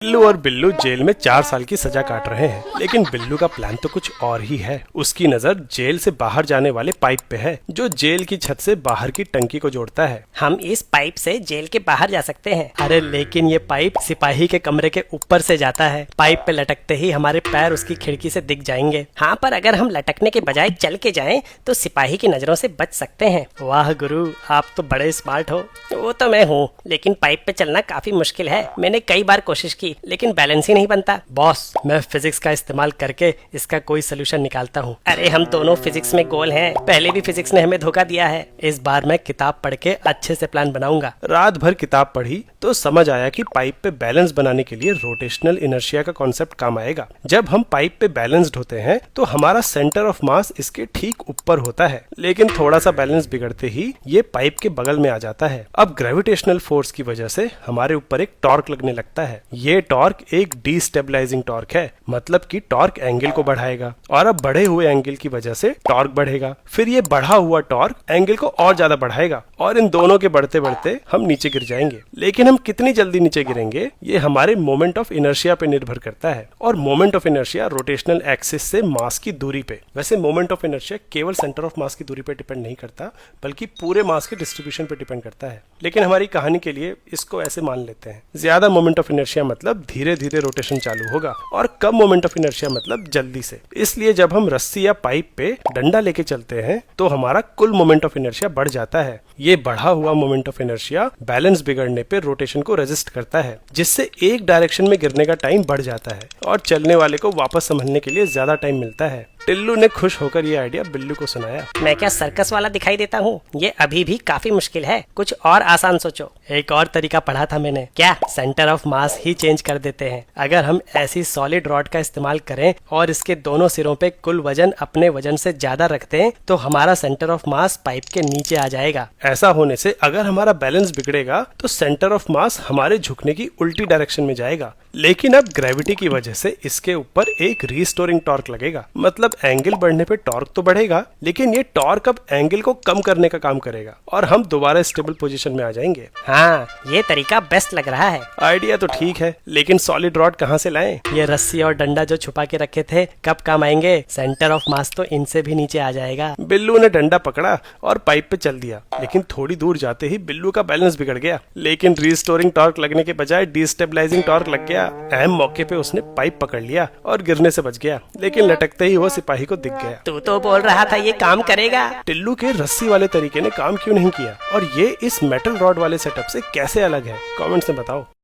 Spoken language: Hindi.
बिल्लू और बिल्लू जेल में 4 साल की सजा काट रहे हैं, लेकिन बिल्लू का प्लान तो कुछ और ही है। उसकी नजर जेल से बाहर जाने वाले पाइप पे है, जो जेल की छत से बाहर की टंकी को जोड़ता है। हम इस पाइप से जेल के बाहर जा सकते हैं। अरे लेकिन ये पाइप सिपाही के कमरे के ऊपर से जाता है। पाइप पे लटकते ही हमारे पैर उसकी खिड़की से दिख जाएंगे। हाँ, पर अगर हम लटकने के बजाय चल के जाएं, तो सिपाही की नजरों से बच सकते हैं। वाह गुरु, आप तो बड़े स्मार्ट हो। वो तो मैं हूँ, लेकिन पाइप पे चलना काफी मुश्किल है। मैंने कई बार कोशिश की, लेकिन बैलेंस ही नहीं बनता। बॉस, मैं फिजिक्स का इस्तेमाल करके इसका कोई सोल्यूशन निकालता हूँ। अरे हम दोनों फिजिक्स में गोल हैं। पहले भी फिजिक्स ने हमें धोखा दिया है। इस बार मैं किताब पढ़ के अच्छे से प्लान बनाऊंगा। रात भर किताब पढ़ी तो समझ आया कि पाइप पे बैलेंस बनाने के लिए रोटेशनल इनर्शिया का कॉन्सेप्ट काम आएगा। जब हम पाइप पे बैलेंस्ड होते हैं तो हमारा सेंटर ऑफ मास इसके ठीक ऊपर होता है, लेकिन थोड़ा सा बैलेंस बिगड़ते ही ये पाइप के बगल में आ जाता है। अब ग्रेविटेशनल फोर्स की वजह से हमारे ऊपर एक टॉर्क लगने लगता है। ये टॉर्क एक डीस्टेबलाइजिंग टॉर्क है, मतलब कि टॉर्क एंगल को बढ़ाएगा, और अब बढ़े हुए एंगल की वजह से टॉर्क बढ़ेगा। फिर ये बढ़ा हुआ टॉर्क एंगल को और ज्यादा बढ़ाएगा, और इन दोनों के बढ़ते बढ़ते हम नीचे गिर जाएंगे। लेकिन हम कितनी जल्दी नीचे गिरेंगे ये हमारे मोमेंट ऑफ इनर्शिया पे निर्भर करता है, और moment of inertia rotational axis से मास की दूरी पे। वैसे मोमेंट ऑफ इनर्शिया केवल सेंटर ऑफ मास की दूरी पे डिपेंड नहीं करता, बल्कि पूरे मास के डिस्ट्रीब्यूशन पे डिपेंड करता है। लेकिन हमारी कहानी के लिए इसको ऐसे मान लेते हैं। ज्यादा मोमेंट ऑफ इनर्शिया मतलब धीरे धीरे रोटेशन चालू होगा, और कम मोमेंट ऑफ इनर्शिया मतलब जल्दी से। इसलिए जब हम रस्सी या पाइप पे डंडा लेके चलते हैं तो हमारा कुल मोमेंट ऑफ इनर्शिया बढ़ जाता है। ये बढ़ा हुआ मोमेंट ऑफ इनर्शिया बैलेंस बिगड़ने पे रोटेशन को रेजिस्ट करता है, जिससे एक डायरेक्शन में गिरने का टाइम बढ़ जाता है और चलने वाले को वापस संभलने के लिए ज्यादा टाइम मिलता है। टिल्लू ने खुश होकर ये आइडिया बिल्लू को सुनाया। मैं क्या सर्कस वाला दिखाई देता हूँ? ये अभी भी काफी मुश्किल है, कुछ और आसान सोचो। एक और तरीका पढ़ा था मैंने। क्या centre of mass he change कर देते हैं? अगर हम ऐसी सॉलिड रॉड का इस्तेमाल करें और इसके दोनों सिरों पे कुल वजन अपने वजन से ज्यादा रखते हैं, तो हमारा सेंटर ऑफ मास पाइप के नीचे आ जाएगा। ऐसा होने से अगर हमारा बैलेंस बिगड़ेगा तो सेंटर ऑफ मास हमारे झुकने की उल्टी डायरेक्शन में जाएगा। लेकिन अब ग्रेविटी की वजह से इसके ऊपर एक रीस्टोरिंग टॉर्क लगेगा, मतलब एंगल बढ़ने पे टॉर्क तो बढ़ेगा, लेकिन ये टॉर्क अब एंगल को कम करने का काम करेगा और हम दोबारा स्टेबल पोजीशन में आ जाएंगे। हाँ, ये तरीका बेस्ट लग रहा है। आइडिया तो ठीक है, लेकिन सॉलिड रॉड कहाँ से लाएं? ये रस्सी और डंडा जो छुपा के रखे थे कब काम आएंगे? सेंटर ऑफ मास तो इनसे भी नीचे आ जाएगा। बिल्लू ने डंडा पकड़ा और पाइप पे चल दिया, लेकिन थोड़ी दूर जाते ही बिल्लू का बैलेंस बिगड़ गया। लेकिन रीस्टोरिंग टॉर्क लगने के बजाय डिस्टेबलाइजिंग टॉर्क लग गया। अहम मौके पे उसने पाइप पकड़ लिया और गिरने से बच गया, लेकिन लटकते ही वो सिपाही को दिख गया। तू तो बोल रहा था ये काम करेगा। टिल्लू के रस्सी वाले तरीके ने काम क्यों नहीं किया, और ये इस मेटल रॉड वाले सेटअप से कैसे अलग है? कमेंट्स में बताओ।